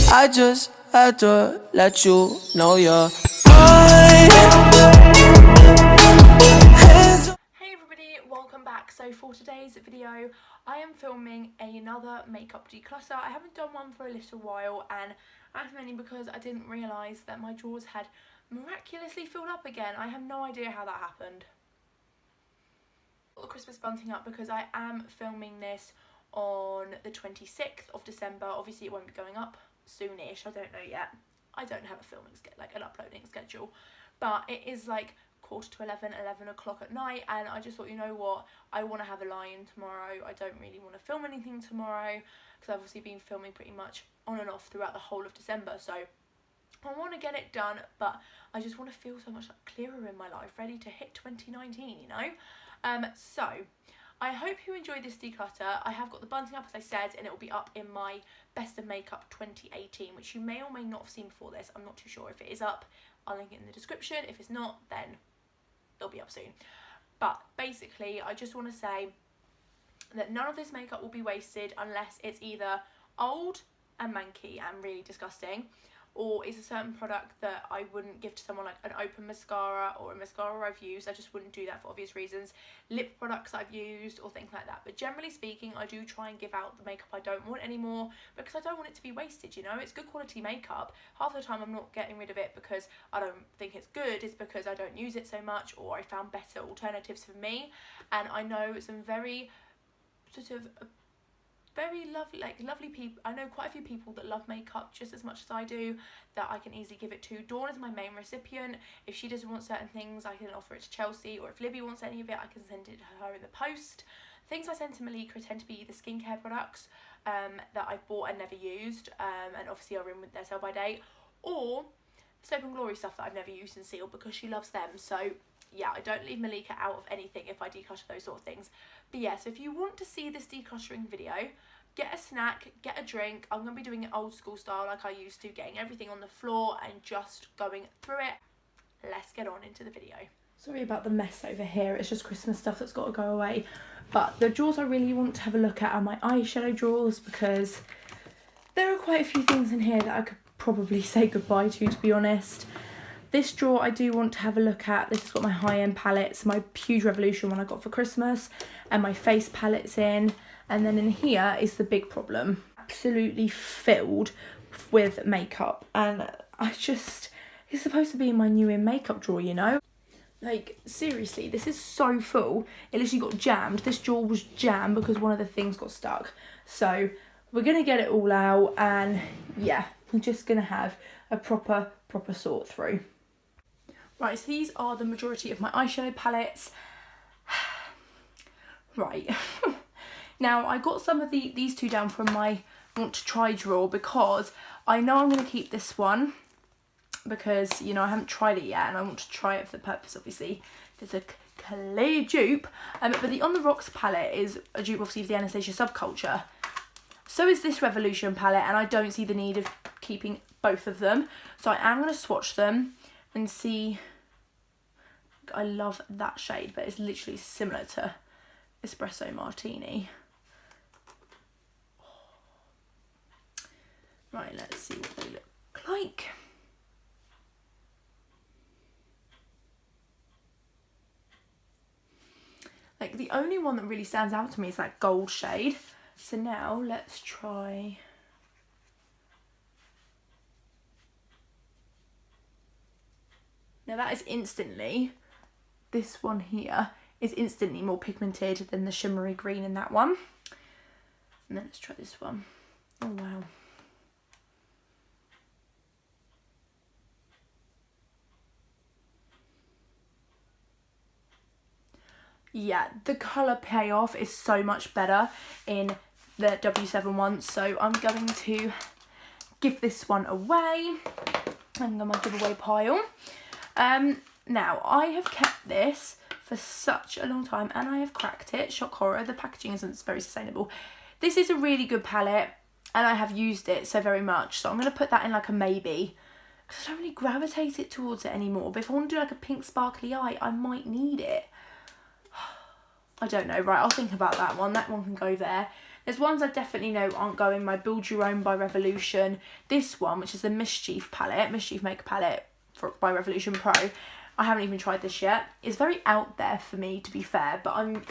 I just had to let you know you're mine. Hey everybody, welcome back. So for today's video, I am filming another makeup declutter. I haven't done one for a little while, and that's mainly because I didn't realise that my drawers had miraculously filled up again. I have no idea how that happened. The Christmas bunting up because I am filming this on the 26th of December. Obviously it won't be going up soonish, I don't know yet. I don't have a filming an uploading schedule, but it is like 11:15, 11 o'clock at night, and I just thought, you know what, I want to have a lie-in tomorrow. I don't really want to film anything tomorrow because I've obviously been filming pretty much on and off throughout the whole of December, so I want to get it done, but I just want to feel so much clearer in my life, ready to hit 2019, you know. So I hope you enjoyed this declutter. I have got the bunting up, as I said, and it will be up in my Best of Makeup 2018, which you may or may not have seen before this. I'm not too sure. If it is up, I'll link it in the description. If it's not, then it'll be up soon. But basically, I just want to say that none of this makeup will be wasted unless it's either old and manky and really disgusting, or it's a certain product that I wouldn't give to someone, like an open mascara or a mascara I've used. I just wouldn't do that for obvious reasons. Lip products I've used or things like that. But generally speaking, I do try and give out the makeup I don't want anymore because I don't want it to be wasted, you know. It's good quality makeup. Half the time I'm not getting rid of it because I don't think it's good. It's because I don't use it so much, or I found better alternatives for me. And I know some very sort of very lovely people. I know quite a few people that love makeup just as much as I do, that I can easily give it to. Dawn is my main recipient. If she doesn't want certain things, I can offer it to Chelsea, or if Libby wants any of it, I can send it to her in the post. Things I send to Malika tend to be either skincare products that I've bought and never used, and obviously are in with their sell by date, or Soap and Glory stuff that I've never used and sealed because she loves them. So yeah, I don't leave Malika out of anything if I declutter those sort of things. But yeah, so if you want to see this decluttering video, get a snack, get a drink. I'm going to be doing it old school style like I used to, getting everything on the floor and just going through it. Let's get on into the video. Sorry about the mess over here, it's just Christmas stuff that's got to go away. But the drawers I really want to have a look at are my eyeshadow drawers, because there are quite a few things in here that I could probably say goodbye to be honest. This drawer I do want to have a look at. This has got my high-end palettes, my huge Revolution one I got for Christmas, and my face palettes in. And then in here is the big problem. Absolutely filled with makeup. And it's supposed to be my new in makeup drawer, you know? Like, seriously, this is so full. It literally got jammed. This drawer was jammed because one of the things got stuck. So we're going to get it all out, and yeah, we're just going to have a proper sort through. Right, so these are the majority of my eyeshadow palettes. Right. Now, I got some of these two down from my want to try drawer because I know I'm going to keep this one because, you know, I haven't tried it yet and I want to try it for the purpose, obviously. There's a clear dupe. But the On The Rocks palette is a dupe, obviously, of the Anastasia Subculture. So is this Revolution palette, and I don't see the need of keeping both of them. So I am going to swatch them and see. I love that shade, but it's literally similar to Espresso Martini. Right, let's see what they look like. Like, the only one that really stands out to me is that gold shade. So now let's try. Now that is instantly, this one here is instantly more pigmented than the shimmery green in that one. And then let's try this one. Oh wow. Yeah, the colour payoff is so much better in the W7 one, so I'm going to give this one away. I'm on my giveaway pile. Now, I have kept this for such a long time and I have cracked it. Shock horror, the packaging isn't very sustainable. This is a really good palette and I have used it so very much, so I'm going to put that in like a maybe, because I don't really gravitate it towards it anymore. But if I want to do like a pink sparkly eye, I might need it. I don't know. Right, I'll think about that one. That one can go there. There's ones I definitely know aren't going. My Build Your Own by Revolution. This one, which is the Mischief Makeup Palette by Revolution Pro. I haven't even tried this yet. It's very out there for me, to be fair, but I'm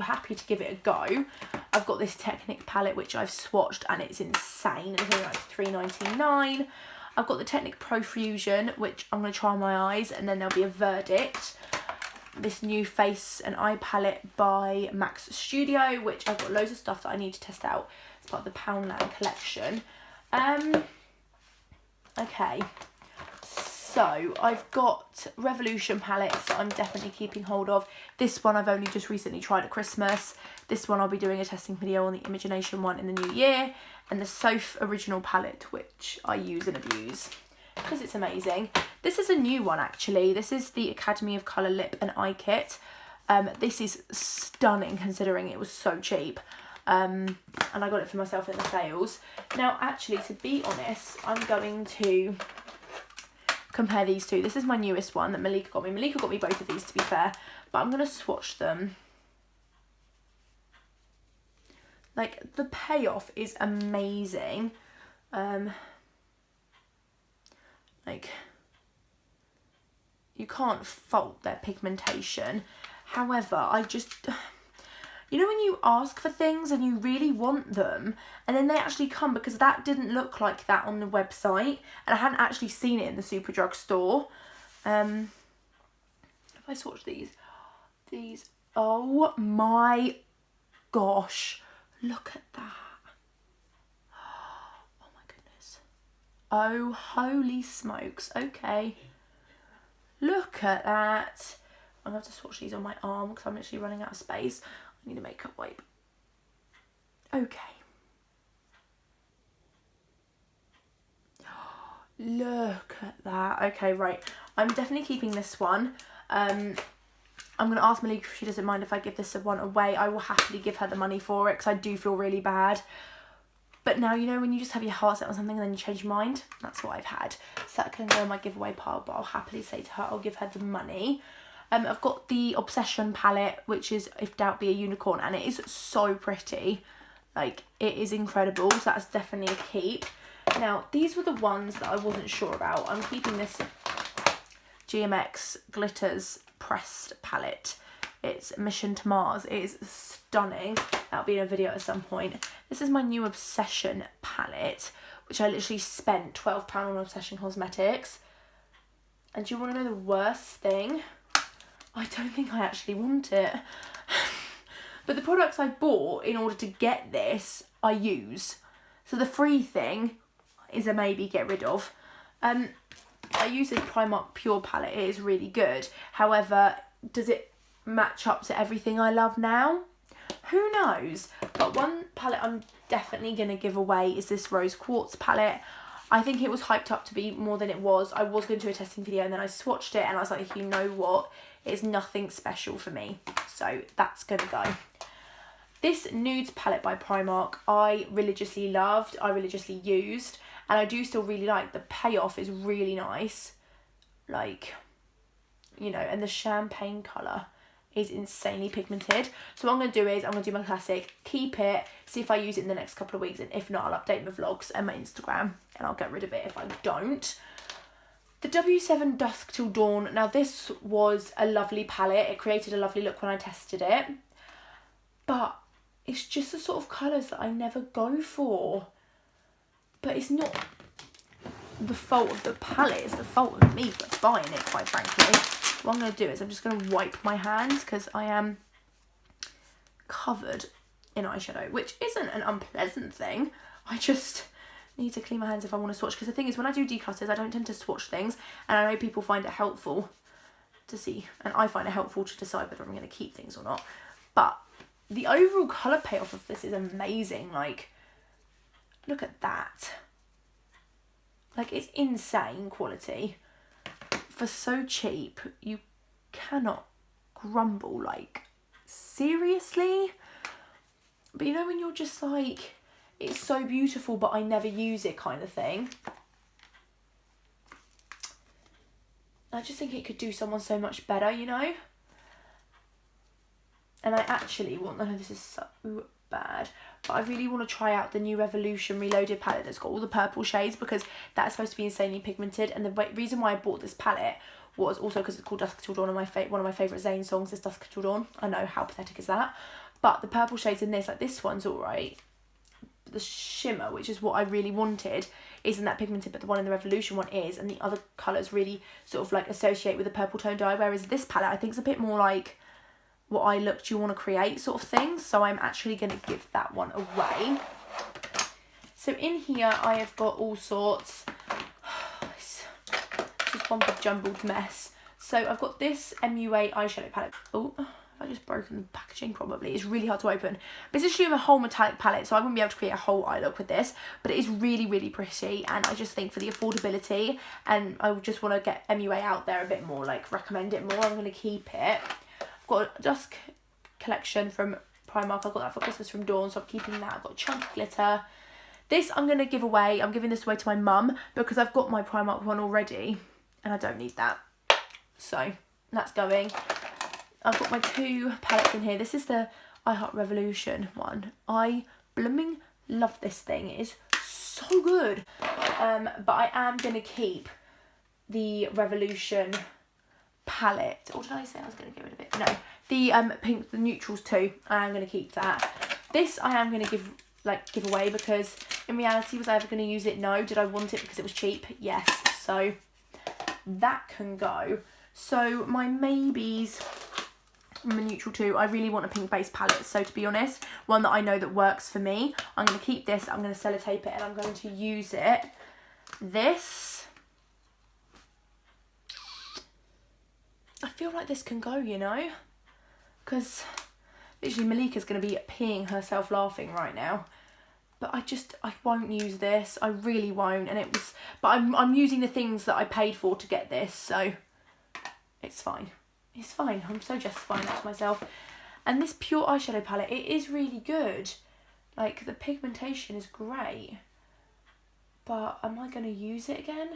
happy to give it a go. I've got this Technic palette, which I've swatched, and it's insane. It's only like $3.99. I've got the Technic Pro Fusion, which I'm going to try on my eyes, and then there'll be a verdict. This new face and eye palette by Max Studio, which I've got loads of stuff that I need to test out. It's part of the Poundland collection. Okay. So I've got Revolution palettes that I'm definitely keeping hold of. This one I've only just recently tried at Christmas. This one I'll be doing a testing video on, the Imagination one, in the new year. And the Soph Original palette, which I use and abuse because it's amazing. This is a new one actually. This is the Academy of Colour Lip and Eye Kit. This is stunning considering it was so cheap. And I got it for myself in the sales. Now actually, to be honest, I'm going to compare these two. This is my newest one that Malika got me. Malika got me both of these, to be fair, but I'm going to swatch them. Like, the payoff is amazing. Like, you can't fault their pigmentation. However, I just... You know when you ask for things and you really want them and then they actually come, because that didn't look like that on the website and I hadn't actually seen it in the Superdrug store. If I swatch these, oh my gosh, look at that. Oh my goodness. Oh, holy smokes. Okay. Look at that. I'm going to have to swatch these on my arm because I'm literally running out of space. I need a makeup wipe. Okay. Look at that. Okay, right. I'm definitely keeping this one. I'm going to ask Malika if she doesn't mind if I give this one away. I will happily give her the money for it because I do feel really bad. But now, you know, when you just have your heart set on something and then you change your mind, that's what I've had. So that can go in my giveaway pile, but I'll happily say to her, I'll give her the money. I've got the Obsession palette, which is If Doubt Be a Unicorn, and it is so pretty. Like, it is incredible, so that's definitely a keep. Now, these were the ones that I wasn't sure about. I'm keeping this GMX Glitters Pressed palette. It's Mission to Mars. It is stunning. That'll be in a video at some point. This is my new Obsession palette, which I literally spent £12 on Obsession Cosmetics. And do you want to know the worst thing? I don't think I actually want it. But the products I bought in order to get this, I use. So the free thing is a maybe get rid of. I use this Primark Pure palette. It is really good. However, does it match up to everything I love now? Who knows? But one palette I'm definitely going to give away is this Rose Quartz palette. I think it was hyped up to be more than it was. I was going to do a testing video and then I swatched it and I was like, you know what? It's nothing special for me. So that's going to go. This Nudes palette by Primark, I religiously loved. I religiously used. And I do still really like. The payoff is really nice. Like, you know, and the champagne colour is insanely pigmented. So what I'm going to do is I'm going to do my classic, keep it, see if I use it in the next couple of weeks, and if not, I'll update my vlogs and my Instagram and I'll get rid of it if I don't. The W7 Dusk Till Dawn. Now this was a lovely palette. It created a lovely look when I tested it, but it's just the sort of colours that I never go for. But it's not the fault of the palette, it's the fault of me for buying it, quite frankly. What I'm going to do is I'm just going to wipe my hands because I am covered in eyeshadow, which isn't an unpleasant thing. I just need to clean my hands if I want to swatch, because the thing is, when I do declutters, I don't tend to swatch things, and I know people find it helpful to see, and I find it helpful to decide whether I'm going to keep things or not. But the overall colour payoff of this is amazing. Like, look at that. Like, it's insane quality. For so cheap, you cannot grumble. Like, seriously? But you know when you're just like, it's so beautiful but I never use it kind of thing. I just think it could do someone so much better, you know? And I actually want, I know this is so bad. But I really want to try out the new Revolution Reloaded palette that's got all the purple shades, because that's supposed to be insanely pigmented. And the reason why I bought this palette was also because it's called Dusk Till Dawn, and one of my favourite Zayn songs is Dusk Till Dawn. I know, how pathetic is that? But the purple shades in this, like this one's alright. The shimmer, which is what I really wanted, isn't that pigmented, but the one in the Revolution one is, and the other colours really sort of like associate with the purple tone dye, whereas this palette I think is a bit more like what eye look do you want to create sort of thing. So I'm actually going to give that one away. So in here I have got all sorts. It's just one big jumbled mess. So I've got this MUA eyeshadow palette. Oh, I've just broken the packaging probably. It's really hard to open. But it's actually a whole metallic palette, so I wouldn't be able to create a whole eye look with this. But it is really, really pretty, and I just think for the affordability, and I just want to get MUA out there a bit more, like recommend it more, I'm going to keep it. I've got a Dusk collection from Primark. I got that for Christmas from Dawn, so I'm keeping that. I've got Chunky Glitter. This I'm going to give away. I'm giving this away to my mum because I've got my Primark one already, and I don't need that. So that's going. I've got my two palettes in here. This is the I Heart Revolution one. I blooming love this thing. It is so good. But I am going to keep the Revolution palette. Or did I say I was going to get rid of it? No. The pink, the neutrals too. I am going to keep that. This I am going to give away because in reality, was I ever going to use it? No. Did I want it because it was cheap? Yes. So that can go. So my maybes, my neutral too, I really want a pink base palette. So to be honest, one that I know that works for me. I'm going to keep this. I'm going to sellotape it and I'm going to use it. This, I feel like this can go, you know, because literally Malika's going to be peeing herself laughing right now. But I won't use this. I really won't. And but I'm using the things that I paid for to get this, so it's fine. It's fine. I'm so justifying that to myself. And this pure eyeshadow palette, it is really good. Like, the pigmentation is great. But am I going to use it again?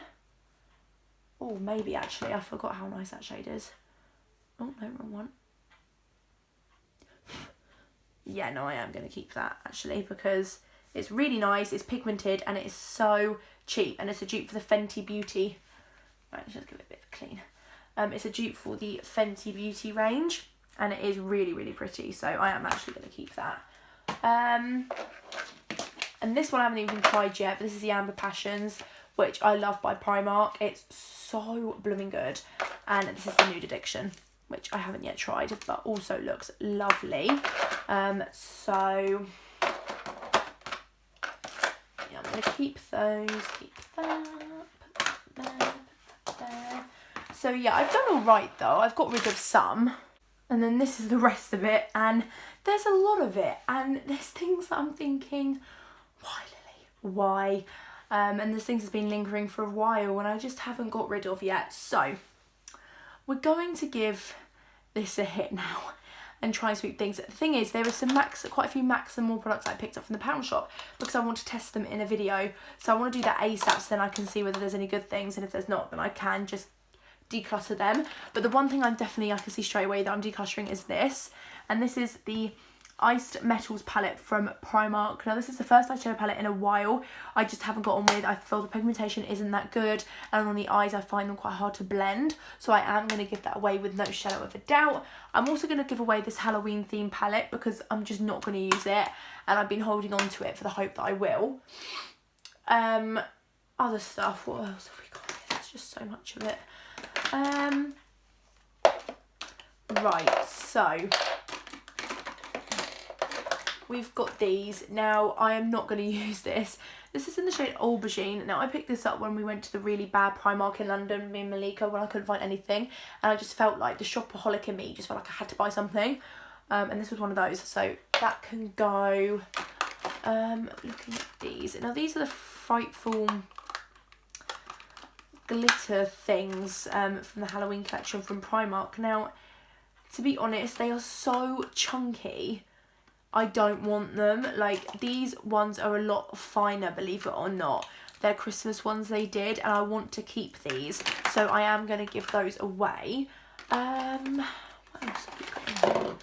Oh, maybe actually. I forgot how nice that shade is. Oh, no, wrong one. Yeah, no, I am going to keep that actually because it's really nice, it's pigmented, and it is so cheap. And it's a dupe for the Fenty Beauty. Right, let's just give it a bit of a clean. It's a dupe for the Fenty Beauty range, and it is really, really pretty. So I am actually going to keep that. And this one I haven't even tried yet, but this is the Amber Passions, which I love by Primark. It's so blooming good. And this is the Nude Addiction, which I haven't yet tried, but also looks lovely. So yeah, I'm going to keep those, keep that, put that there, put that there. So yeah, I've done all right though. I've got rid of some. And then this is the rest of it. And there's a lot of it. And there's things that I'm thinking, why, Lily? Why? And there's things that's been lingering for a while and I just haven't got rid of yet. So we're going to give this a hit now and try and sweep things. The thing is, there are quite a few Max and More products I picked up from the pound shop because I want to test them in a video. So I want to do that ASAP so then I can see whether there's any good things, and if there's not, then I can just declutter them. But the one thing I can see straight away that I'm decluttering is this, and this is the Iced Metals palette from Primark. Now this is the first eyeshadow palette in a while I just haven't got on with. I feel the pigmentation isn't that good, and on the eyes I find them quite hard to blend, so I am going to give that away with no shadow of a doubt. I'm also going to give away this Halloween theme palette because I'm just not going to use it, and I've been holding on to it for the hope that I will. Other stuff, what else have we got here? There's just so much of it. Right, so we've got these. Now, I am not going to use this. This is in the shade Aubergine. Now, I picked this up when we went to the really bad Primark in London, me and Malika, when I couldn't find anything. And I just felt like the shopaholic in me just felt like I had to buy something. And this was one of those. So that can go. Looking at these. Now, these are the Frightful glitter things from the Halloween collection from Primark. Now, to be honest, they are so chunky. I don't want them. Like, these ones are a lot finer, believe it or not. They're Christmas ones they did, and I want to keep these. So I am going to give those away. What else have we got in here?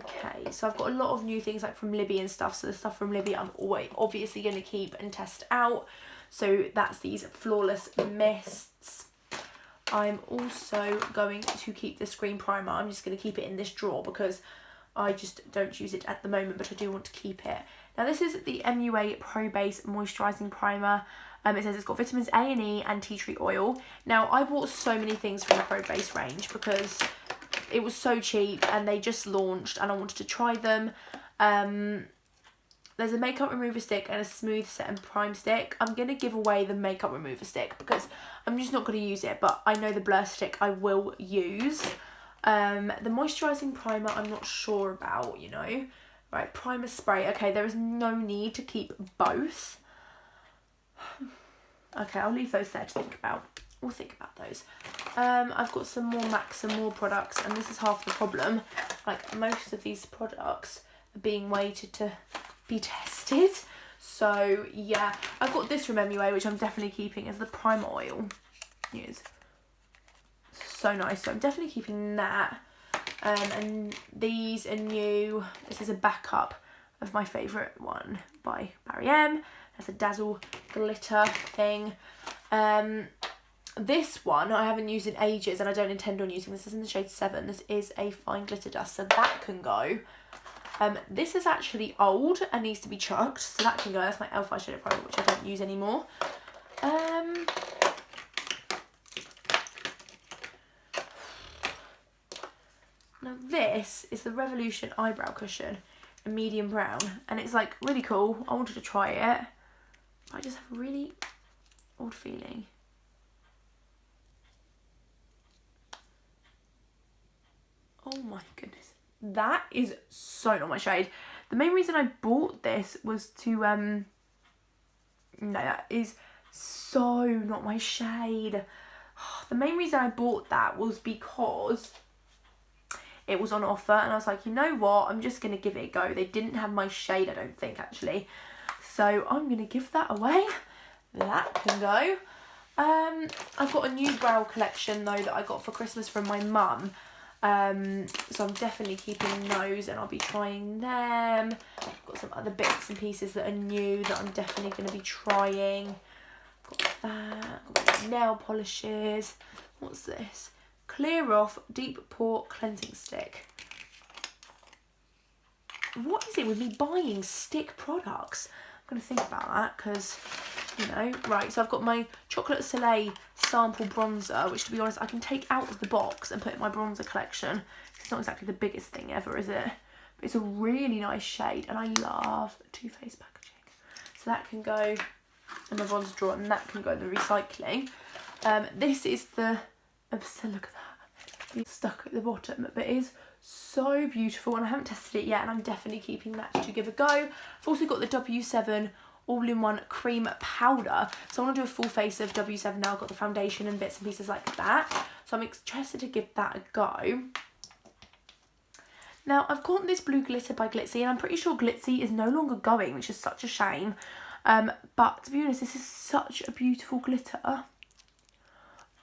Okay, away. So I've got a lot of new things like from Libby and stuff. So the stuff from Libby I'm always obviously going to keep and test out. So that's these Flawless Mists. I'm also going to keep the Screen Primer. I'm just going to keep it in this drawer because I just don't use it at the moment, but I do want to keep it. Now this is the MUA Pro Base Moisturising Primer. It says it's got vitamins A and E and tea tree oil. Now I bought so many things from the Pro Base range because it was so cheap and they just launched and I wanted to try them. There's a makeup remover stick and a smooth set and prime stick. I'm going to give away the makeup remover stick because I'm just not going to use it, but I know the blur stick I will use. The moisturising primer I'm not sure about, you know. Right, primer spray. Okay, there is no need to keep both. Okay, I'll leave those there to think about. We'll think about those. I've got some more MAC, some more products, and this is half the problem. Like, most of these products are being waited to be tested. So, yeah. I've got this from MUA, which I'm definitely keeping, as the primer oil. Yes. So nice. So I'm definitely keeping that. And these are new. This is a backup of my favourite one by Barry M. That's a Dazzle glitter thing. This one I haven't used in ages and I don't intend on using. This is in the shade 7. This is a fine glitter dust, so that can go. This is actually old and needs to be chucked, so that can go. That's my e.l.f. eyeshadow primer, which I don't use anymore. Now this is the Revolution eyebrow cushion, a medium brown, and it's like really cool. I wanted to try it, but I just have a really odd feeling. Oh my goodness. That is so not my shade. The main reason I bought this was to, no, that is so not my shade. The main reason I bought that was because it was on offer and I was like, you know what, I'm just going to give it a go. They didn't have my shade, I don't think, actually. So I'm going to give that away. That can go. I've got a new brow collection, though, that I got for Christmas from my mum. So I'm definitely keeping those and I'll be trying them. I've got some other bits and pieces that are new that I'm definitely going to be trying. Got that. Got nail polishes. What's this? Clear Off Deep Pore Cleansing Stick. What is it with me buying stick products? I'm going to think about that because, you know. Right, so I've got my Chocolate Soleil sample bronzer, which, to be honest, I can take out of the box and put in my bronzer collection. It's not exactly the biggest thing ever, is it? But it's a really nice shade and I love Too Faced packaging. So that can go in my bronzer drawer and that can go in the recycling. This is the... So look at that. It's stuck at the bottom, but it is so beautiful and I haven't tested it yet and I'm definitely keeping that to give a go. I've also got the W7 all-in-one cream powder, so I want to do a full face of W7 now. I've got the foundation and bits and pieces like that, so I'm interested to give that a go. Now I've got this blue glitter by Glitzy and I'm pretty sure Glitzy is no longer going, which is such a shame, but to be honest, this is such a beautiful glitter.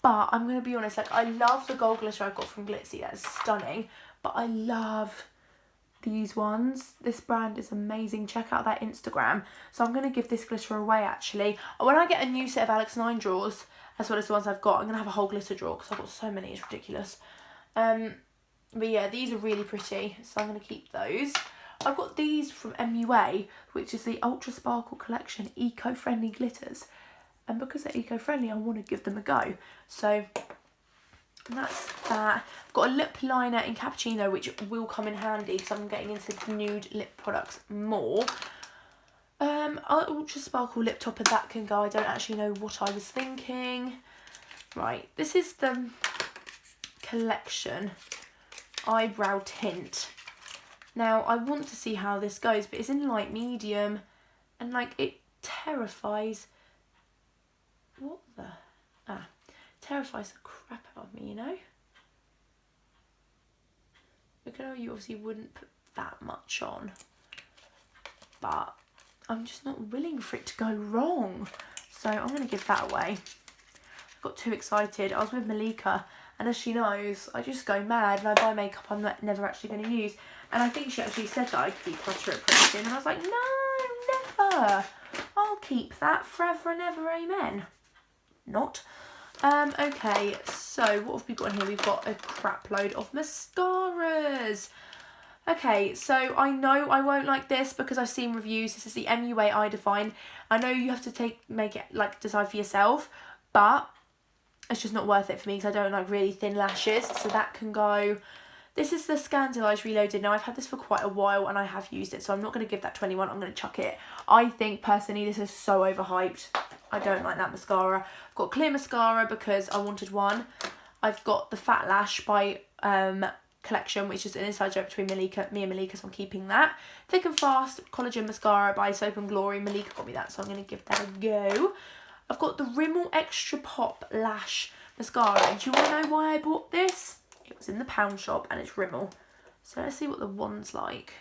But I'm going to be honest, like, I love the gold glitter I got from Glitzy, that's stunning, but I love these ones. This brand is amazing. Check out their Instagram. So I'm going to give this glitter away, actually. When I get a new set of Alex 9 drawers, as well as the ones I've got, I'm going to have a whole glitter drawer because I've got so many, it's ridiculous. But yeah, these are really pretty, so I'm going to keep those. I've got these from MUA, which is the Ultra Sparkle Collection Eco-Friendly Glitters. And because they're eco-friendly, I want to give them a go. So that's that. I've got a lip liner in Cappuccino, which will come in handy because I'm getting into nude lip products more. Ultra Sparkle lip topper, that can go. I don't actually know what I was thinking. Right, this is the collection eyebrow tint. Now, I want to see how this goes, but it's in light medium and, like, it terrifies... What the... terrifies the crap out of me, you know? Look, I know you obviously wouldn't put that much on, but I'm just not willing for it to go wrong. So I'm going to give that away. I got too excited. I was with Malika And as she knows, I just go mad and I buy makeup I'm never actually going to use. And I think she actually said that I'd declutter it pretty soon. And I was like, no, never. I'll keep that forever and ever, amen. Not. Okay, so what have we got in here? We've got a crap load of mascaras. Okay, so I know I won't like this because I've seen reviews. This is the MUA Eye Define. I know you have to make it, like, decide for yourself, but it's just not worth it for me because I don't like really thin lashes. So that can go. This is the Scandalise Reloaded. Now, I've had this for quite a while and I have used it, so I'm not going to give that 21. I'm going to chuck it. I think, personally, this is so overhyped. I don't like that mascara. I've got clear mascara because I wanted one. I've got the Fat Lash by Complexion, which is an inside joke between me and Malika, so I'm keeping that. Thick and Fast Collagen Mascara by Soap and Glory. Malika got me that, so I'm going to give that a go. I've got the Rimmel Extra Pop Lash Mascara. And do you want to know why I bought this? It was in the pound shop and it's Rimmel. So let's see what the wand's like.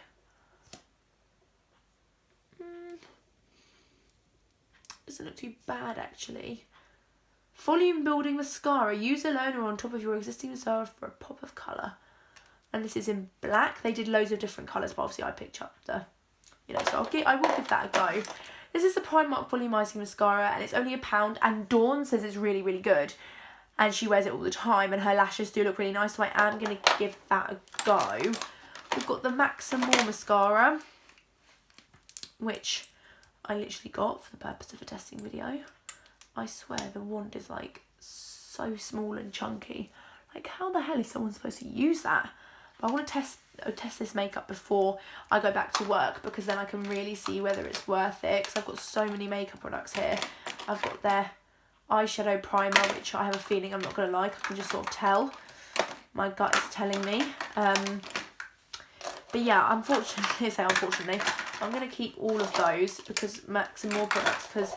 Doesn't look too bad, actually. Volume building mascara. Use alone or on top of your existing mascara for a pop of colour. And this is in black. They did loads of different colours, but obviously I picked up the, so I will give that a go. This is the Primark Volumizing Mascara and it's only £1. And Dawn says it's really, really good. And she wears it all the time and her lashes do look really nice, so I am going to give that a go. We've got the Max and More Mascara, which I literally got for the purpose of a testing video. I swear the wand is like so small and chunky. Like, how the hell is someone supposed to use that? But I want to test this makeup before I go back to work because then I can really see whether it's worth it. Because I've got so many makeup products here. I've got their eyeshadow primer, which I have a feeling I'm not going to like. I can just sort of tell. My gut is telling me. But yeah, unfortunately, I'm going to keep all of those because Max and More products, because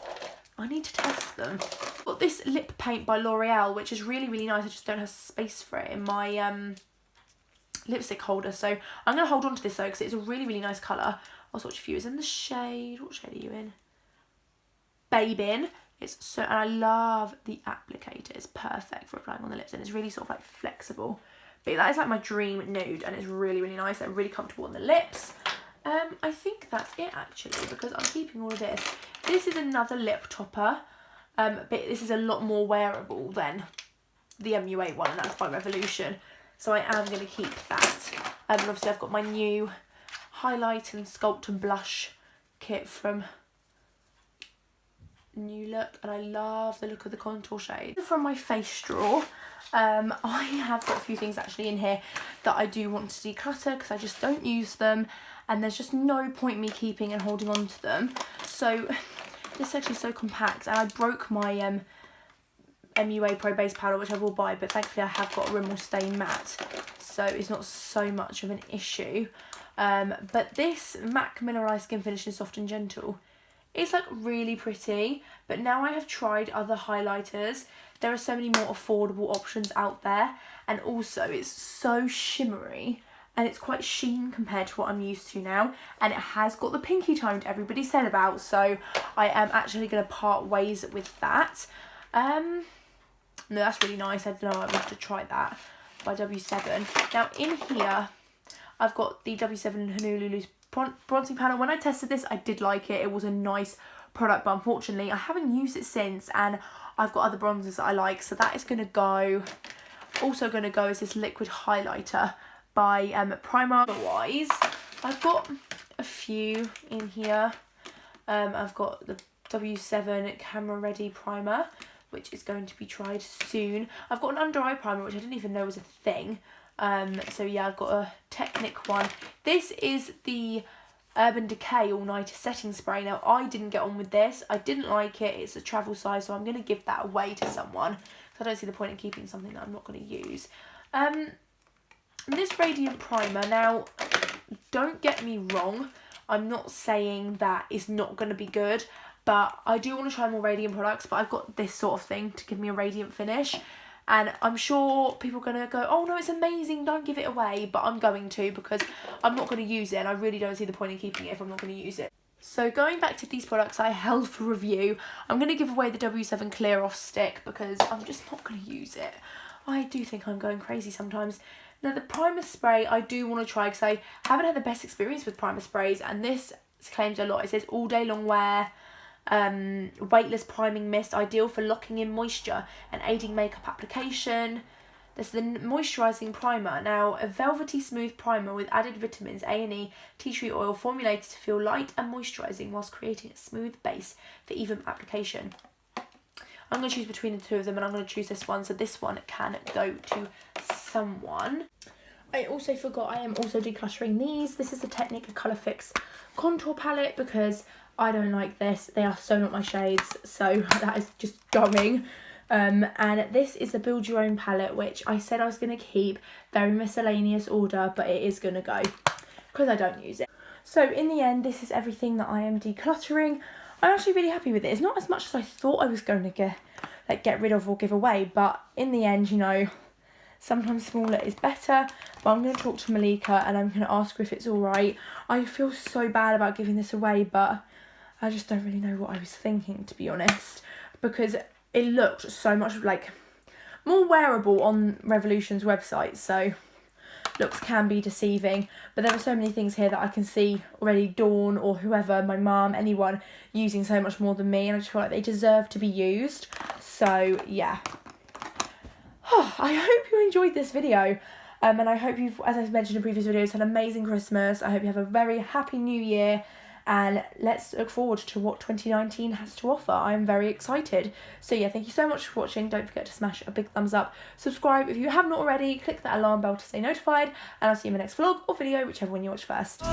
I need to test them. I've got this lip paint by L'Oreal, which is really, really nice. I just don't have space for it in my lipstick holder. So I'm going to hold on to this though because it's a really, really nice colour. I'll swatch a few. It's in the shade. What shade are you in? Babin. It's so, and I love the applicator. It's perfect for applying on the lips and it's really sort of like flexible. But that is like my dream nude and it's really, really nice and really comfortable on the lips. I think that's it actually because I'm keeping all of this. This is another lip topper, but this is a lot more wearable than the MUA one and that's by Revolution. So I am going to keep that. And obviously I've got my new highlight and sculpt and blush kit from New Look and I love the look of the contour shade. From my face drawer, I have got a few things actually in here that I do want to declutter because I just don't use them and there's just no point me keeping and holding on to them. So this is actually so compact and I broke my MUA Pro Base Powder, which I will buy, but thankfully I have got a Rimmel Stay Matte, so it's not so much of an issue. But this MAC Mineralized Skin Finish in Soft and Gentle, it's like really pretty, but now I have tried other highlighters. There are so many more affordable options out there, and also it's so shimmery and it's quite sheen compared to what I'm used to now, and it has got the pinky toned everybody said about, so I am actually going to part ways with that. No, that's really nice. I don't know, I want to try that by W7. Now in here I've got the W7 Honolulu's bronzing panel. When I tested this I did like it. It was a nice product, but unfortunately I haven't used it since and I've got other bronzers that I like, so that is going to go. Also going to go is this liquid highlighter by Primark. Otherwise I've got a few in here. I've got the W7 Camera Ready Primer, which is going to be tried soon. I've got an under eye primer, which I didn't even know was a thing. So yeah, I've got a Technic one. This is the Urban Decay All Nighter Setting Spray. Now, I didn't get on with this. I didn't like it. It's a travel size, so I'm going to give that away to someone. So I don't see the point in keeping something that I'm not going to use. This Radiant Primer. Now, don't get me wrong. I'm not saying that it's not going to be good, but I do want to try more Radiant products, but I've got this sort of thing to give me a Radiant finish. And I'm sure people are going to go, oh no, it's amazing, don't give it away. But I'm going to because I'm not going to use it and I really don't see the point in keeping it if I'm not going to use it. So going back to these products I held for review, I'm going to give away the W7 Clear Off Stick because I'm just not going to use it. I do think I'm going crazy sometimes. Now the primer spray I do want to try because I haven't had the best experience with primer sprays, and this claims a lot. It says all day long wear, weightless priming mist, ideal for locking in moisture and aiding makeup application. There's the moisturising primer. Now, a velvety smooth primer with added vitamins A and E, tea tree oil, formulated to feel light and moisturising whilst creating a smooth base for even application. I'm going to choose between the two of them, and I'm going to choose this one, so this one can go to someone. I also forgot I am also decluttering these. This is the Technic Colour Fix contour palette because I don't like this. They are so not my shades, so that is just going. And this is the Build Your Own palette, which I said I was going to keep. Very miscellaneous order, but it is going to go because I don't use it. So in the end, this is everything that I am decluttering. I'm actually really happy with it. It's not as much as I thought I was going to get rid of or give away, but in the end, you know, sometimes smaller is better. But I'm going to talk to Malika and I'm going to ask her if it's all right. I feel so bad about giving this away, but I just don't really know what I was thinking, to be honest, because it looked so much like more wearable on Revolution's website, so looks can be deceiving, but there are so many things here that I can see already Dawn or whoever, my mum, anyone using so much more than me, and I just feel like they deserve to be used. So yeah, I hope you enjoyed this video, and I hope you've, as I've mentioned in previous videos, had an amazing Christmas. I hope you have a very happy new year, and let's look forward to what 2019 has to offer. I'm very excited. So yeah, thank you so much for watching. Don't forget to smash a big thumbs up. Subscribe if you have not already. Click that alarm bell to stay notified. And I'll see you in my next vlog or video, whichever one you watch first.